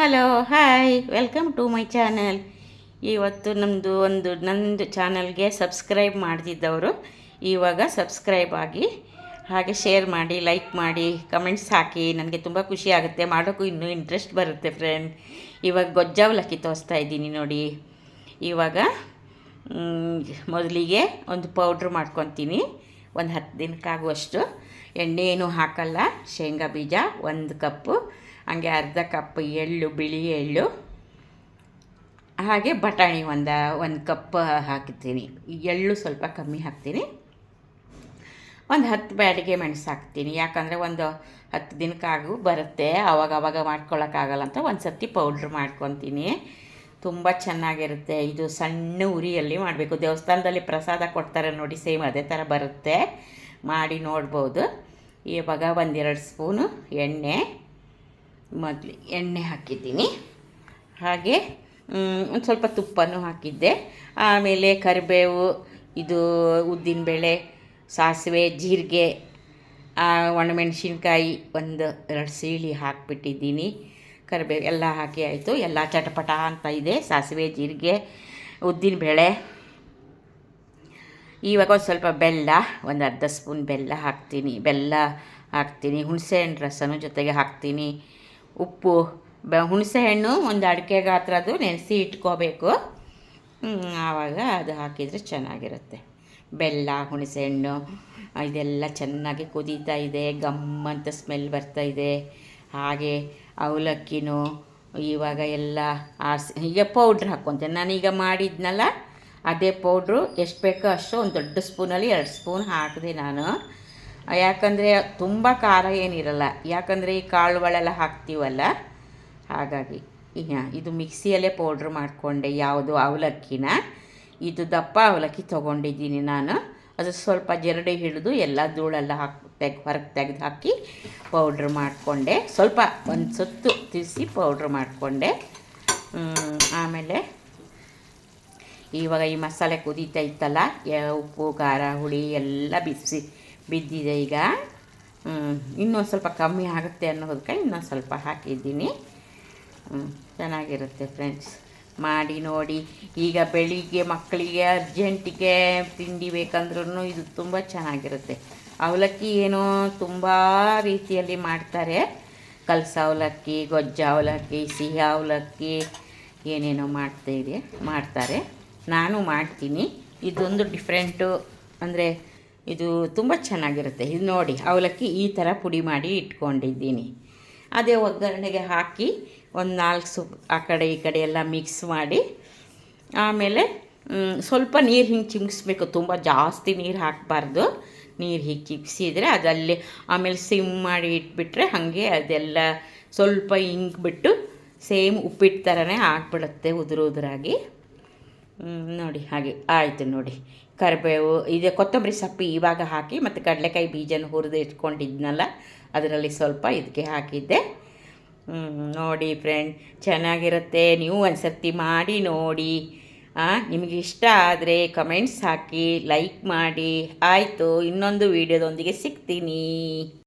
Hello hi welcome to my channel. ಇವತ್ತು ನಂದು ಚಾನಲ್ಗೆ ಸಬ್ಸ್ಕ್ರೈಬ್ ಮಾಡ್ತಿದ್ದವರು ಇವಾಗ ಸಬ್ಸ್ಕ್ರೈಬ್ ಆಗಿ, ಹಾಗೆ ಶೇರ್ ಮಾಡಿ, ಲೈಕ್ ಮಾಡಿ, ಕಮೆಂಟ್ಸ್ ಹಾಕಿ. ನನಗೆ ತುಂಬ ಖುಷಿ ಆಗುತ್ತೆ, ಮಾಡೋಕ್ಕೂ ಇನ್ನೂ ಇಂಟ್ರೆಸ್ಟ್ ಬರುತ್ತೆ ಫ್ರೆಂಡ್. ಇವಾಗ ಗೊಜ್ಜ ಅವಲಕ್ಕಿ ತೋರಿಸ್ತಾ ಇದ್ದೀನಿ ನೋಡಿ. ಇವಾಗ ಮೊದಲಿಗೆ ಒಂದು ಪೌಡ್ರ್ ಮಾಡ್ಕೊತೀನಿ. ಒಂದು 10 ದಿನಕ್ಕಾಗುವಷ್ಟು ಎಣ್ಣೆ ಏನೂ ಹಾಕಲ್ಲ. ಶೇಂಗಾ ಬೀಜ 1 ಕಪ್ಪು, ಹಾಗೆ ಅರ್ಧ ಕಪ್ ಎಳ್ಳು, ಬಿಳಿ ಎಳ್ಳು, ಹಾಗೆ ಬಟಾಣಿ ಒಂದು ಕಪ್ ಹಾಕ್ತೀನಿ. ಎಳ್ಳು ಸ್ವಲ್ಪ ಕಮ್ಮಿ ಹಾಕ್ತೀನಿ. ಒಂದು 10 ಬ್ಯಾಡಿಗೆ ಮೆಣಸು ಹಾಕ್ತೀನಿ, ಯಾಕಂದರೆ ಒಂದು 10 ದಿನಕ್ಕಾಗೂ ಬರುತ್ತೆ, ಆವಾಗ ಮಾಡ್ಕೊಳ್ಳೋಕ್ಕಾಗಲ್ಲ ಅಂತ ಒಂದು ಸರ್ತಿ ಪೌಡ್ರ್ ಮಾಡ್ಕೊತೀನಿ. ತುಂಬ ಚೆನ್ನಾಗಿರುತ್ತೆ. ಇದು ಸಣ್ಣ ಉರಿಯಲ್ಲಿ ಮಾಡಬೇಕು. ದೇವಸ್ಥಾನದಲ್ಲಿ ಪ್ರಸಾದ ಕೊಡ್ತಾರೆ ನೋಡಿ, ಸೇಮ್ ಅದೇ ಥರ ಬರುತ್ತೆ, ಮಾಡಿ ನೋಡ್ಬೋದು. ಇವಾಗ 1-2 ಸ್ಪೂನು ಎಣ್ಣೆ ಹಾಕಿದ್ದೀನಿ. ಹಾಗೆ ಒಂದು ಸ್ವಲ್ಪ ತುಪ್ಪನೂ ಹಾಕಿದ್ದೆ. ಆಮೇಲೆ ಕರಿಬೇವು, ಇದು ಉದ್ದಿನಬೇಳೆ, ಸಾಸಿವೆ, ಜೀರಿಗೆ, ಒಣಮೆಣಸಿನ್ಕಾಯಿ 1-2 ಸೀಳಿ ಹಾಕಿಬಿಟ್ಟಿದ್ದೀನಿ. ಕರಿಬೇವು ಎಲ್ಲ ಹಾಕಿ ಆಯಿತು. ಎಲ್ಲ ಚಟಪಟ ಅಂತ ಇದೆ. ಸಾಸಿವೆ, ಜೀರಿಗೆ, ಉದ್ದಿನಬೇಳೆ. ಇವಾಗ ಒಂದು ಸ್ವಲ್ಪ ಬೆಲ್ಲ, ಒಂದು ಅರ್ಧ ಸ್ಪೂನ್ ಬೆಲ್ಲ ಹಾಕ್ತೀನಿ. ಹುಣಸೆಹಣ್ಣು ರಸನೂ ಜೊತೆಗೆ ಹಾಕ್ತೀನಿ. ಉಪ್ಪು, ಹುಣಸೆಹಣ್ಣು ಒಂದು ಅಡಿಕೆ ಗಾತ್ರದ್ದು ನೆನೆಸಿ ಇಟ್ಕೋಬೇಕು, ಆವಾಗ ಅದು ಹಾಕಿದರೆ ಚೆನ್ನಾಗಿರುತ್ತೆ. ಬೆಲ್ಲ, ಹುಣಸೆಹಣ್ಣು ಇದೆಲ್ಲ ಚೆನ್ನಾಗಿ ಕುದೀತಾ ಇದೆ, ಗಮ್ಮಂತ ಸ್ಮೆಲ್ ಬರ್ತಾಯಿದೆ. ಹಾಗೆ ಅವಲಕ್ಕಿನೂ ಇವಾಗ ಎಲ್ಲ ಈಗ ಪೌಡ್ರ್ ಹಾಕ್ಕೊತೇನೆ. ನಾನೀಗ ಮಾಡಿದ್ನಲ್ಲ ಅದೇ ಪೌಡ್ರು ಎಷ್ಟು ಬೇಕೋ ಅಷ್ಟು ಒಂದು ದೊಡ್ಡ ಸ್ಪೂನಲ್ಲಿ 2 ಸ್ಪೂನ್ ಹಾಕಿದೆ ನಾನು. ಯಾಕಂದರೆ ತುಂಬ ಖಾರ ಏನಿರಲ್ಲ, ಯಾಕಂದರೆ ಈ ಕಾಳುಗಳೆಲ್ಲ ಹಾಕ್ತೀವಲ್ಲ, ಹಾಗಾಗಿ. ಇದು ಮಿಕ್ಸಿಯಲ್ಲೇ ಪೌಡ್ರ್ ಮಾಡಿಕೊಂಡೆ. ಯಾವುದು ಅವಲಕ್ಕಿನ, ಇದು ದಪ್ಪ ಅವಲಕ್ಕಿ ತೊಗೊಂಡಿದ್ದೀನಿ ನಾನು. ಅದು ಸ್ವಲ್ಪ ಜರಡಿ ಹಿಡಿದು ಎಲ್ಲ ಧೂಳೆಲ್ಲ ಹೊರಗೆ ತೆಗೆದು ಹಾಕಿ ಪೌಡ್ರ್ ಮಾಡಿಕೊಂಡೆ. ಸ್ವಲ್ಪ ಒಂದು ಸುತ್ತು ತಿರ್ಸಿ ಪೌಡ್ರ್ ಮಾಡಿಕೊಂಡೆ. ಆಮೇಲೆ ಇವಾಗ ಈ ಮಸಾಲೆ ಕುದೀತಾ ಇತ್ತಲ್ಲ, ಉಪ್ಪು, ಖಾರ, ಹುಳಿ ಎಲ್ಲ ಬಿದ್ದಿದೆ. ಈಗ ಇನ್ನೊಂದು ಸ್ವಲ್ಪ ಕಮ್ಮಿ ಆಗುತ್ತೆ ಅನ್ನೋದಕ್ಕೆ ಇನ್ನೊಂದು ಸ್ವಲ್ಪ ಹಾಕಿದ್ದೀನಿ. ಚೆನ್ನಾಗಿರುತ್ತೆ ಫ್ರೆಂಡ್ಸ್, ಮಾಡಿ ನೋಡಿ. ಈಗ ಬೆಳಿಗ್ಗೆ ಮಕ್ಕಳಿಗೆ ಅರ್ಜೆಂಟಿಗೆ ತಿಂಡಿ ಬೇಕಂದ್ರೂ ಇದು ತುಂಬ ಚೆನ್ನಾಗಿರುತ್ತೆ. ಅವಲಕ್ಕಿ ಏನೋ ತುಂಬ ರೀತಿಯಲ್ಲಿ ಮಾಡ್ತಾರೆ. ಕಲಸ ಅವಲಕ್ಕಿ, ಗೊಜ್ಜ ಅವಲಕ್ಕಿ, ಸಿಹಿ ಅವಲಕ್ಕಿ, ಏನೇನೋ ಮಾಡ್ತಾರೆ. ನಾನು ಮಾಡ್ತೀನಿ. ಇದೊಂದು ಡಿಫ್ರೆಂಟು, ಅಂದರೆ ಇದು ತುಂಬ ಚೆನ್ನಾಗಿರುತ್ತೆ. ಇದು ನೋಡಿ, ಅವಲಕ್ಕಿ ಈ ಥರ ಪುಡಿ ಮಾಡಿ ಇಟ್ಕೊಂಡಿದ್ದೀನಿ. ಅದೇ ಒಗ್ಗರಣೆಗೆ ಹಾಕಿ ಒಂದು 4 ಆ ಕಡೆ ಈ ಕಡೆ ಎಲ್ಲ ಮಿಕ್ಸ್ ಮಾಡಿ, ಆಮೇಲೆ ಸ್ವಲ್ಪ ನೀರು ಹಿಂಗೆ ಚಿಮ್ಮಿಸ್ಬೇಕು. ತುಂಬ ಜಾಸ್ತಿ ನೀರು ಹಾಕಬಾರ್ದು. ನೀರು ಹೀಗೆ ಚಿಮ್ಮಿಸಿದರೆ ಅದಲ್ಲೇ ಆಮೇಲೆ ಸಿಮ್ ಮಾಡಿ ಇಟ್ಬಿಟ್ರೆ ಹಾಗೆ ಅದೆಲ್ಲ ಸ್ವಲ್ಪ ಹಿಂಗ್ಬಿಟ್ಟು ಸೇಮ್ ಉಪ್ಪಿಟ್ಟು ಥರನೇ ಆಗಿಬಿಡುತ್ತೆ, ಉದುರಾಗಿ. ನೋಡಿ, ಹಾಗೆ ಆಯಿತು ನೋಡಿ. ಕರಿಬೇವು, ಇದು ಕೊತ್ತಂಬರಿ ಸೊಪ್ಪು ಇವಾಗ ಹಾಕಿ, ಮತ್ತು ಕಡಲೆಕಾಯಿ ಬೀಜನ ಹುರಿದು ಇಟ್ಕೊಂಡಿದ್ನಲ್ಲ ಅದರಲ್ಲಿ ಸ್ವಲ್ಪ ಇದಕ್ಕೆ ಹಾಕಿದ್ದೆ. ನೋಡಿ ಫ್ರೆಂಡ್, ಚೆನ್ನಾಗಿರುತ್ತೆ. ನೀವು ಒಂದು ಸರ್ತಿ ಮಾಡಿ ನೋಡಿ. ನಿಮಗೆ ಇಷ್ಟ ಆದರೆ ಕಮೆಂಟ್ಸ್ ಹಾಕಿ, ಲೈಕ್ ಮಾಡಿ. ಆಯಿತು, ಇನ್ನೊಂದು ವೀಡಿಯೋದೊಂದಿಗೆ ಸಿಗ್ತೀನಿ.